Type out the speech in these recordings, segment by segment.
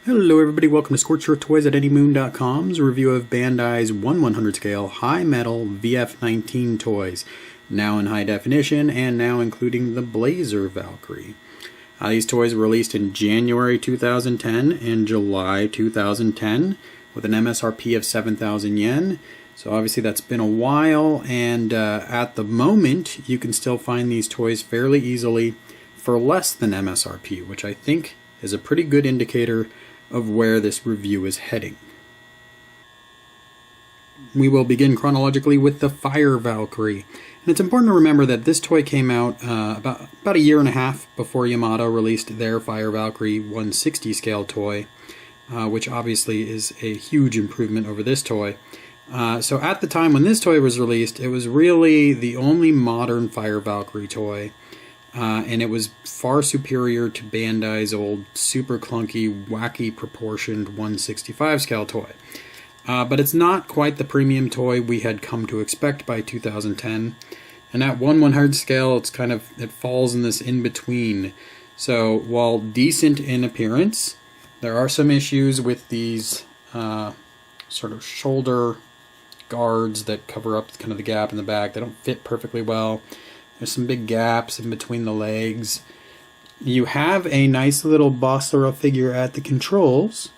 Hello everybody, welcome to Scorched Earth Toys at anymoon.com's review of Bandai's 1/100 scale high metal VF19 toys, now in high definition and now including the Blazer Valkyrie. These toys were released in January 2010 and July 2010 with an MSRP of 7,000 yen. So obviously that's been a while, and at the moment you can still find these toys fairly easily for less than MSRP, which I think is a pretty good indicator of where this review is heading. We will begin chronologically with the Fire Valkyrie. And it's important to remember that this toy came out about a year and a half before Yamato released their Fire Valkyrie 160 scale toy, which obviously is a huge improvement over this toy. So at the time when this toy was released, it was really the only modern Fire Valkyrie toy. And it was far superior to Bandai's old super clunky, wacky proportioned 165 scale toy. But it's not quite the premium toy we had come to expect by 2010. And at 1/100 scale, it falls in this in-between. So while decent in appearance, there are some issues with these sort of shoulder guards that cover up kind of the gap in the back. They don't fit perfectly well. There's some big gaps in between the legs. You have a nice little Basara figure at the controls,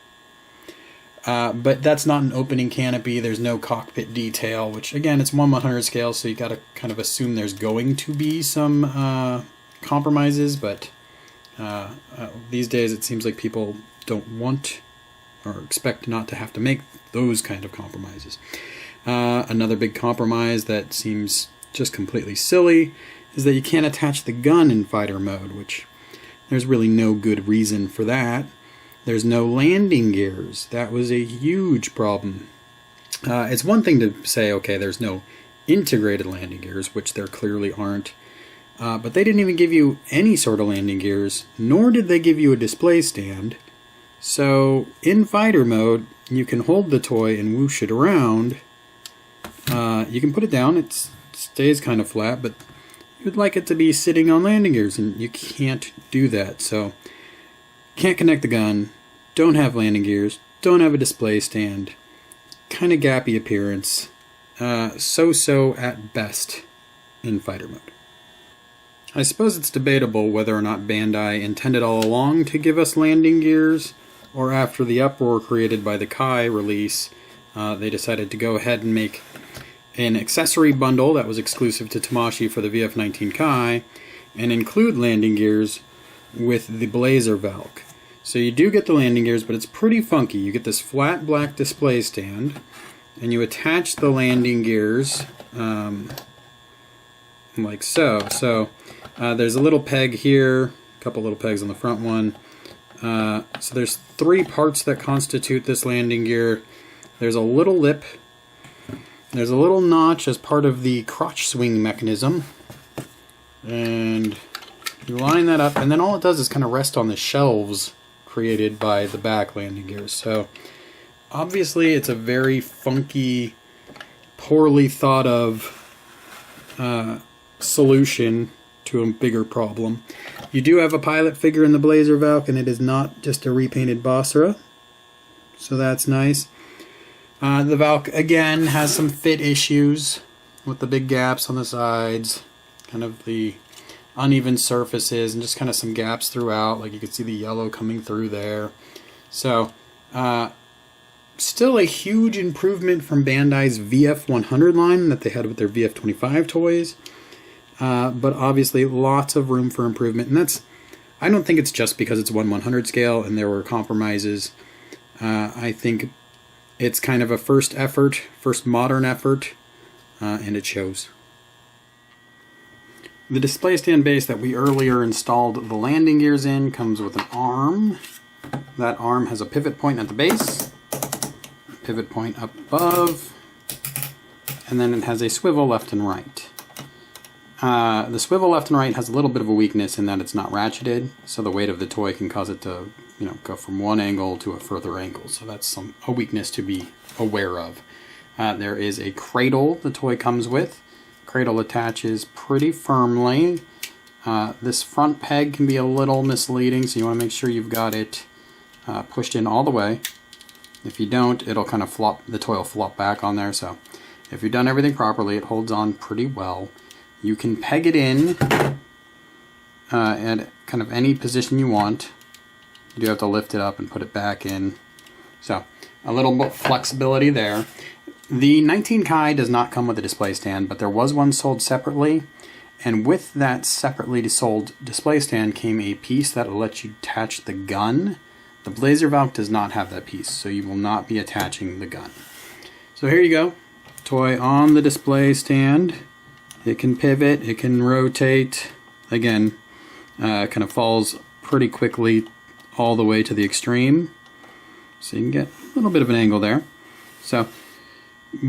but that's not an opening canopy. There's no cockpit detail, which again, it's 1/100 scale, so you gotta kind of assume there's going to be some compromises, but these days it seems like people don't want or expect not to have to make those kind of compromises. Another big compromise that seems just completely silly is that you can't attach the gun in fighter mode, which there's really no good reason for that. There's no landing gears. That was a huge problem. It's one thing to say, okay, there's no integrated landing gears, which there clearly aren't, but they didn't even give you any sort of landing gears, nor did they give you a display stand. So in fighter mode, you can hold the toy and whoosh it around. You can put it down, it stays kind of flat, but you'd like it to be sitting on landing gears, and you can't do that. So can't connect the gun, don't have landing gears, don't have a display stand, kind of gappy appearance, so-so at best in fighter mode. I suppose it's debatable whether or not Bandai intended all along to give us landing gears, or after the uproar created by the Kai release, they decided to go ahead and make an accessory bundle that was exclusive to Tamashii for the VF19 Kai and include landing gears with the Blazer Valk. So you do get the landing gears, but it's pretty funky. You get this flat black display stand and you attach the landing gears like so. So there's a little peg here, a couple little pegs on the front one. So there's three parts that constitute this landing gear. There's a little lip. There's a little notch as part of the crotch swing mechanism, and you line that up, and then all it does is kind of rest on the shelves created by the back landing gears. So obviously it's a very funky, poorly thought of solution to a bigger problem. You do have a pilot figure in the Blazer Valk, and it is not just a repainted Basara, so that's nice. The Valk, again, has some fit issues with the big gaps on the sides, kind of the uneven surfaces, and just kind of some gaps throughout, like you can see the yellow coming through there. So, still a huge improvement from Bandai's VF100 line that they had with their VF25 toys, but obviously lots of room for improvement, and I don't think it's just because it's 1/100 scale and there were compromises. I think it's kind of a first modern effort, and it shows. The display stand base that we earlier installed the landing gears in comes with an arm. That arm has a pivot point at the base, a pivot point up above, and then it has a swivel left and right. The swivel left and right has a little bit of a weakness in that it's not ratcheted, so the weight of the toy can cause it to go from one angle to a further angle. So that's a weakness to be aware of. There is a cradle the toy comes with. Cradle attaches pretty firmly. This front peg can be a little misleading, so you want to make sure you've got it pushed in all the way. If you don't, it'll kind of flop, the toy will flop back on there. So if you've done everything properly, it holds on pretty well. You can peg it in at kind of any position you want. You do have to lift it up and put it back in. So a little bit flexibility there. The 19 Kai does not come with a display stand, but there was one sold separately. And with that separately sold display stand came a piece that will let you attach the gun. The Blazer Valk does not have that piece, so you will not be attaching the gun. So here you go. Toy on the display stand. It can pivot, it can rotate. Again, kind of falls pretty quickly all the way to the extreme. So you can get a little bit of an angle there. So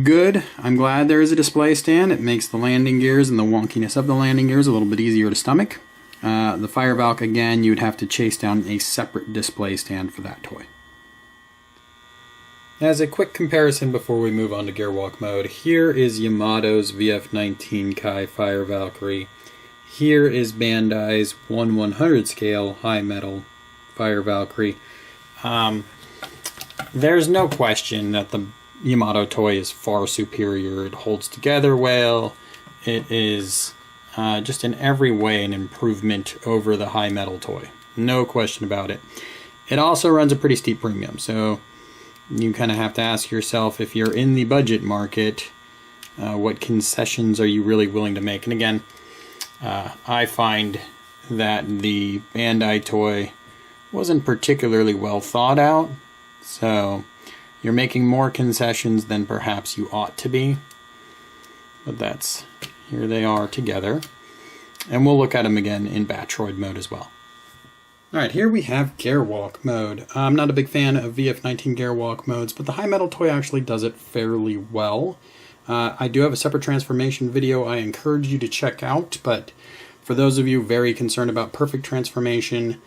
good. I'm glad there is a display stand. It makes the landing gears and the wonkiness of the landing gears a little bit easier to stomach. The Fire Valk, again, you would have to chase down a separate display stand for that toy. As a quick comparison before we move on to Gearwalk mode, here is Yamato's VF19 Kai Fire Valkyrie. Here is Bandai's 1/100 scale high metal Fire Valkyrie. There's no question that the Yamato toy is far superior. It holds together well. It is just in every way an improvement over the high metal toy. No question about it. It also runs a pretty steep premium, so you kind of have to ask yourself, if you're in the budget market, what concessions are you really willing to make? And again, I find that the Bandai toy wasn't particularly well thought out, so you're making more concessions than perhaps you ought to be. But that's, here they are together. And we'll look at them again in Batroid mode as well. Alright, here we have Gearwalk mode. I'm not a big fan of VF19 Gearwalk modes, but the high metal toy actually does it fairly well. I do have a separate transformation video I encourage you to check out, but for those of you very concerned about perfect transformation,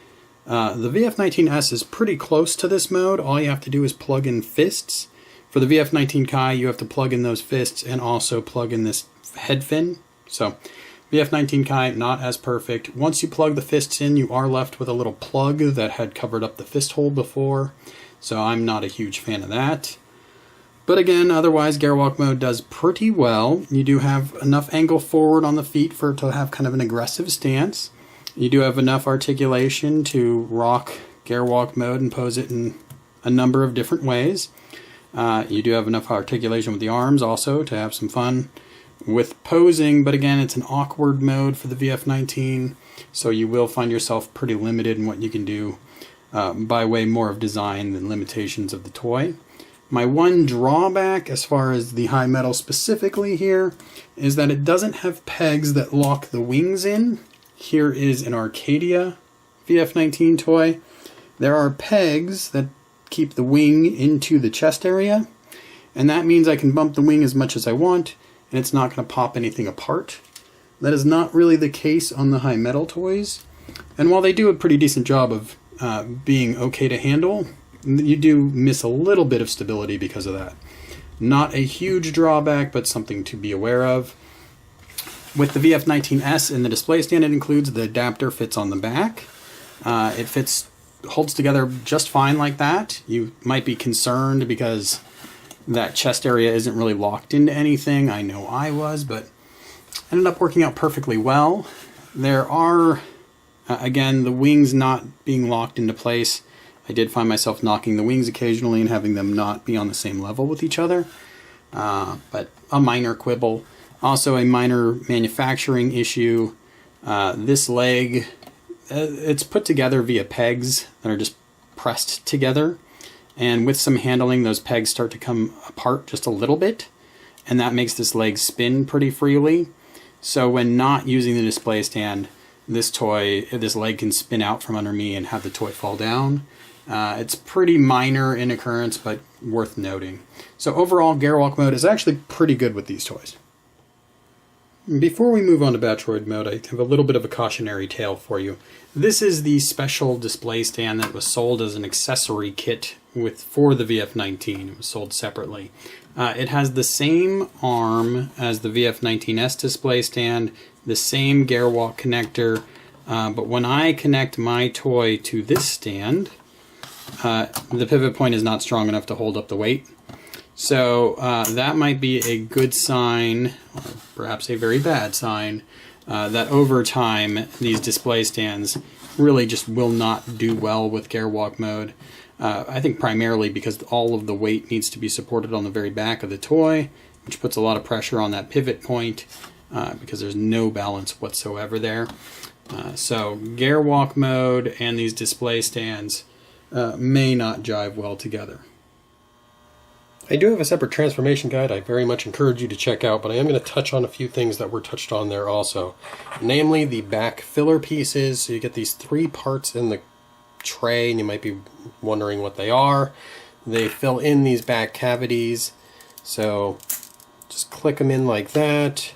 the VF19S is pretty close to this mode. All you have to do is plug in fists. For the VF19 Kai, you have to plug in those fists and also plug in this head fin. So VF19 Kai, not as perfect. Once you plug the fists in, you are left with a little plug that had covered up the fist hole before. So I'm not a huge fan of that. But again, otherwise, Gearwalk mode does pretty well. You do have enough angle forward on the feet for it to have kind of an aggressive stance. You do have enough articulation to rock Gearwalk mode and pose it in a number of different ways. You do have enough articulation with the arms also to have some fun with posing, but again, it's an awkward mode for the VF19, so you will find yourself pretty limited in what you can do by way more of design than limitations of the toy. My one drawback as far as the high metal specifically here is that it doesn't have pegs that lock the wings in. Here is an Arcadia VF19 toy. There are pegs that keep the wing into the chest area, and that means I can bump the wing as much as I want, and it's not going to pop anything apart. That is not really the case on the high metal toys, and while they do a pretty decent job of being okay to handle, you do miss a little bit of stability because of that. Not a huge drawback, but something to be aware of. With the VF19S in the display stand, it includes the adapter fits on the back. It holds together just fine like that. You might be concerned because that chest area isn't really locked into anything. I know I was, but ended up working out perfectly well. There are, again, the wings not being locked into place. I did find myself knocking the wings occasionally and having them not be on the same level with each other. But a minor quibble. Also a minor manufacturing issue. This leg, it's put together via pegs that are just pressed together. And with some handling, those pegs start to come apart just a little bit. And that makes this leg spin pretty freely. So when not using the display stand, this leg can spin out from under me and have the toy fall down. It's pretty minor in occurrence, but worth noting. So overall, Gearwalk mode is actually pretty good with these toys. Before we move on to Batroid mode, I have a little bit of a cautionary tale for you. This is the special display stand that was sold as an accessory kit for the VF19. It was sold separately. It has the same arm as the VF19S display stand, the same Gearwalk connector, but when I connect my toy to this stand, the pivot point is not strong enough to hold up the weight. So that might be a good sign, or perhaps a very bad sign, that over time these display stands really just will not do well with Gearwalk mode. I think primarily because all of the weight needs to be supported on the very back of the toy, which puts a lot of pressure on that pivot point because there's no balance whatsoever there. So Gearwalk mode and these display stands may not jive well together. I do have a separate transformation guide I very much encourage you to check out, but I am going to touch on a few things that were touched on there also. Namely, the back filler pieces. So you get these 3 parts in the tray, and you might be wondering what they are. They fill in these back cavities. So just click them in like that.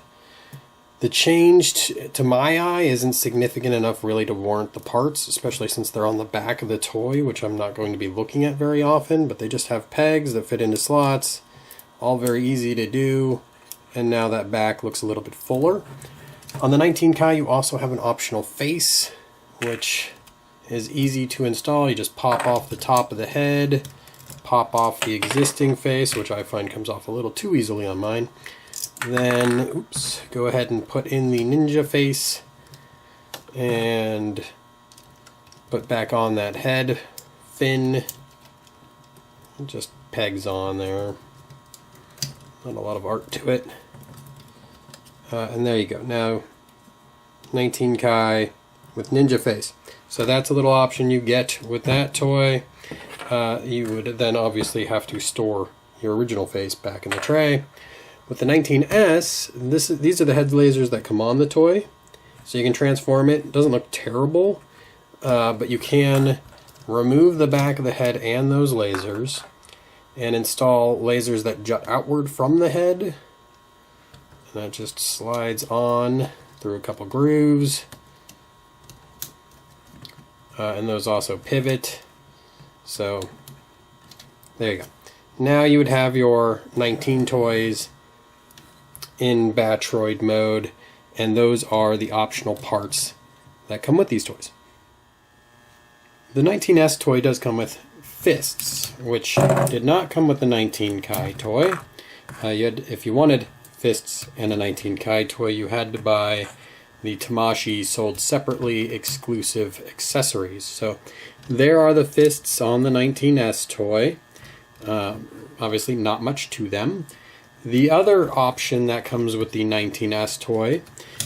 The change, to my eye, isn't significant enough really to warrant the parts, especially since they're on the back of the toy, which I'm not going to be looking at very often, but they just have pegs that fit into slots, all very easy to do, and now that back looks a little bit fuller. On the 19 Kai, you also have an optional face, which is easy to install. You just pop off the top of the head, pop off the existing face, which I find comes off a little too easily on mine. Then, oops, go ahead and put in the ninja face and put back on that head fin. Just pegs on there. Not a lot of art to it. And there you go. Now, 19 Kai with ninja face. So that's a little option you get with that toy. You would then obviously have to store your original face back in the tray. With the 19S, these are the head lasers that come on the toy. So you can transform it. It doesn't look terrible, but you can remove the back of the head and those lasers and install lasers that jut outward from the head. And that just slides on through a couple grooves. And those also pivot. So there you go. Now you would have your 19 toys in Batroid mode, and those are the optional parts that come with these toys. The 19S toy does come with fists, which did not come with the 19 Kai toy. If you wanted fists and a 19 Kai toy, you had to buy the Tamashii sold separately exclusive accessories. So there are the fists on the 19S toy. Obviously not much to them. The other option that comes with the 19S toy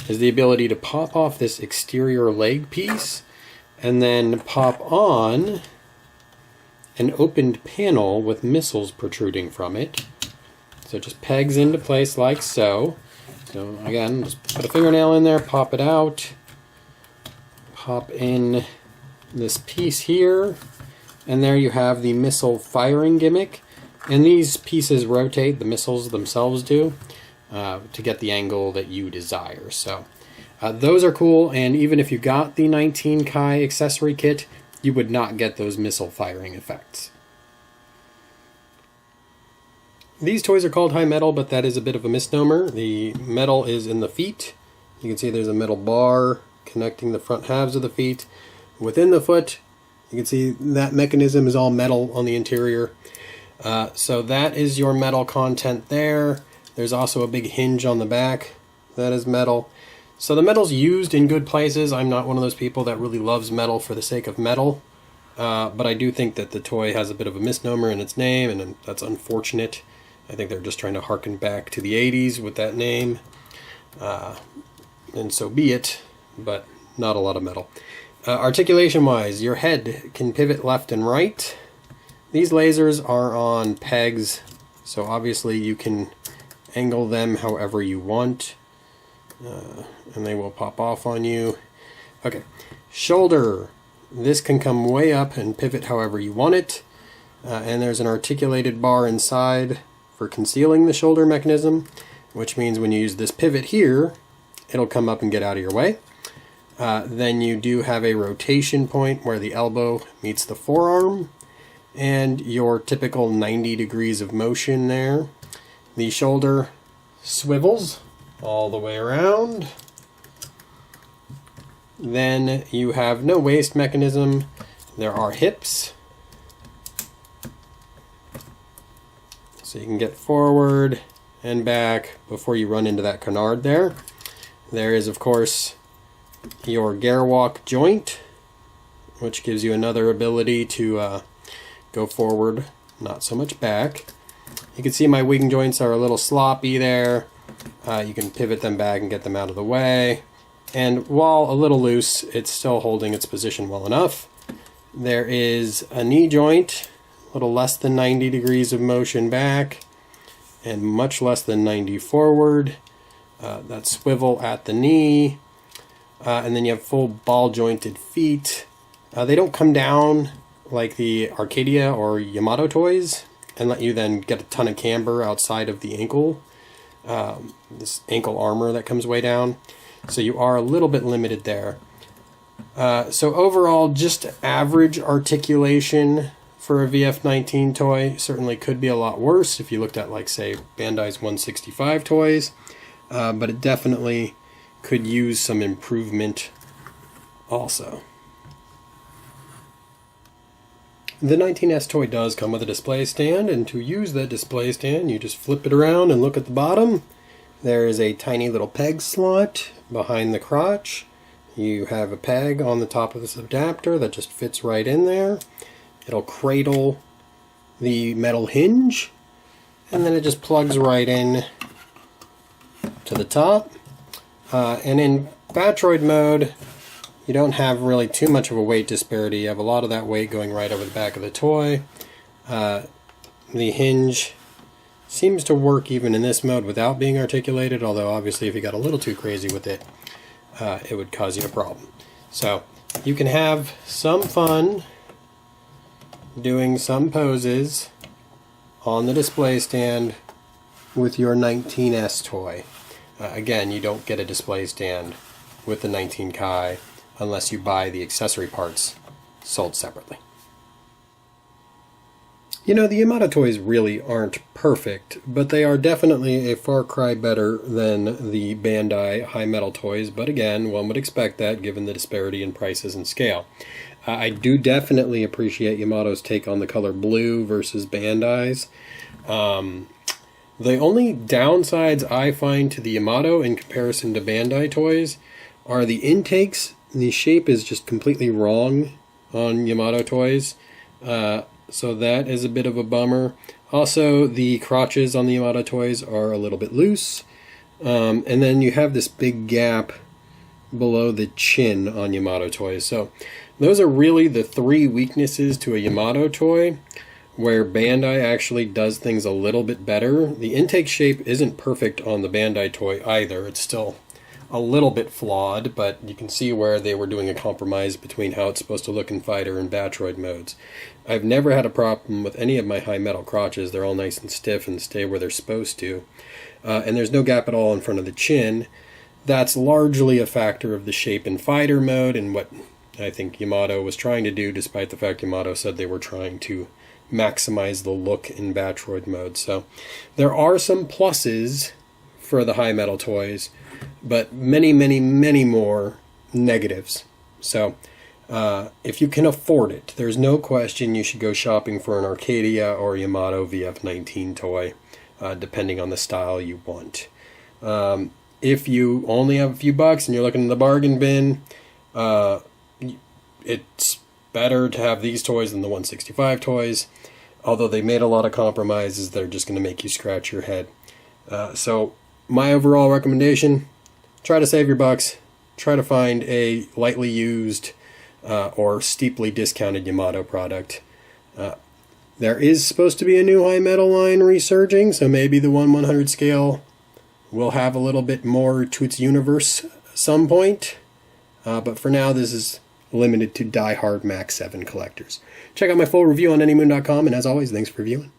is the ability to pop off this exterior leg piece and then pop on an opened panel with missiles protruding from it. So it just pegs into place like so. So again, just put a fingernail in there, pop it out, pop in this piece here, and there you have the missile firing gimmick. And these pieces rotate, the missiles themselves do, to get the angle that you desire. So those are cool, and even if you got the 19 Kai accessory kit, you would not get those missile firing effects. These toys are called high metal, but that is a bit of a misnomer. The metal is in the feet. You can see there's a metal bar connecting the front halves of the feet. Within the foot, you can see that mechanism is all metal on the interior. So that is your metal content there. There's also a big hinge on the back. That is metal. So the metal's used in good places. I'm not one of those people that really loves metal for the sake of metal. But I do think that the toy has a bit of a misnomer in its name, and that's unfortunate. I think they're just trying to harken back to the 80s with that name. And so be it, but not a lot of metal. Articulation-wise, your head can pivot left and right. These lasers are on pegs, so obviously you can angle them however you want, and they will pop off on you. Okay, shoulder. This can come way up and pivot however you want it, and there's an articulated bar inside for concealing the shoulder mechanism, which means when you use this pivot here, it'll come up and get out of your way. Then you do have a rotation point where the elbow meets the forearm, and your typical 90 degrees of motion there. The shoulder swivels all the way around. Then you have no waist mechanism. There are hips. So you can get forward and back before you run into that canard there. There is, of course, your Gearwalk joint, which gives you another ability to go forward, not so much back. You can see my wing joints are a little sloppy there. You can pivot them back and get them out of the way. And while a little loose, it's still holding its position well enough. There is a knee joint, a little less than 90 degrees of motion back, and much less than 90 forward. That swivel at the knee. And then you have full ball jointed feet. They don't come down like the Arcadia or Yamato toys and let you then get a ton of camber outside of the ankle. This ankle armor that comes way down. So you are a little bit limited there. So overall, just average articulation for a VF19 toy. Certainly could be a lot worse if you looked at, like, say, Bandai's 165 toys. But it definitely could use some improvement also. The 19S toy does come with a display stand, and to use that display stand, you just flip it around and look at the bottom. There is a tiny little peg slot behind the crotch. You have a peg on the top of this adapter that just fits right in there. It'll cradle the metal hinge, and then it just plugs right in to the top. And in Batroid mode, you don't have really too much of a weight disparity. You have a lot of that weight going right over the back of the toy. The hinge seems to work even in this mode without being articulated, although obviously if you got a little too crazy with it, it would cause you a problem. So you can have some fun doing some poses on the display stand with your 19S toy. Again, you don't get a display stand with the 19 Kai unless you buy the accessory parts sold separately. You know, the Yamato toys really aren't perfect, but they are definitely a far cry better than the Bandai high metal toys, but again, one would expect that given the disparity in prices and scale. I do definitely appreciate Yamato's take on the color blue versus Bandai's. The only downsides I find to the Yamato in comparison to Bandai toys are the intakes. The shape is just completely wrong on Yamato toys, so that is a bit of a bummer. Also, the crotches on the Yamato toys are a little bit loose, and then you have this big gap below the chin on Yamato toys. So those are really the three weaknesses to a Yamato toy, where Bandai actually does things a little bit better. The intake shape isn't perfect on the Bandai toy either. It's still a little bit flawed, but you can see where they were doing a compromise between how it's supposed to look in fighter and Batroid modes. I've never had a problem with any of my high metal crotches. They're all nice and stiff and stay where they're supposed to. And there's no gap at all in front of the chin. That's largely a factor of the shape in fighter mode and what I think Yamato was trying to do, despite the fact Yamato said they were trying to maximize the look in Batroid mode. So there are some pluses for the high metal toys, but many, many, many more negatives. So if you can afford it, there's no question you should go shopping for an Arcadia or Yamato VF19 toy, depending on the style you want. If you only have a few bucks and you're looking in the bargain bin, it's better to have these toys than the 165 toys. Although they made a lot of compromises, they're just going to make you scratch your head. So my overall recommendation, try to save your bucks. Try to find a lightly used or steeply discounted Yamato product. There is supposed to be a new high metal line resurging, so maybe the 1/100 scale will have a little bit more to its universe at some point. But for now, this is limited to die-hard Max 7 collectors. Check out my full review on anymoon.com, and as always, thanks for viewing.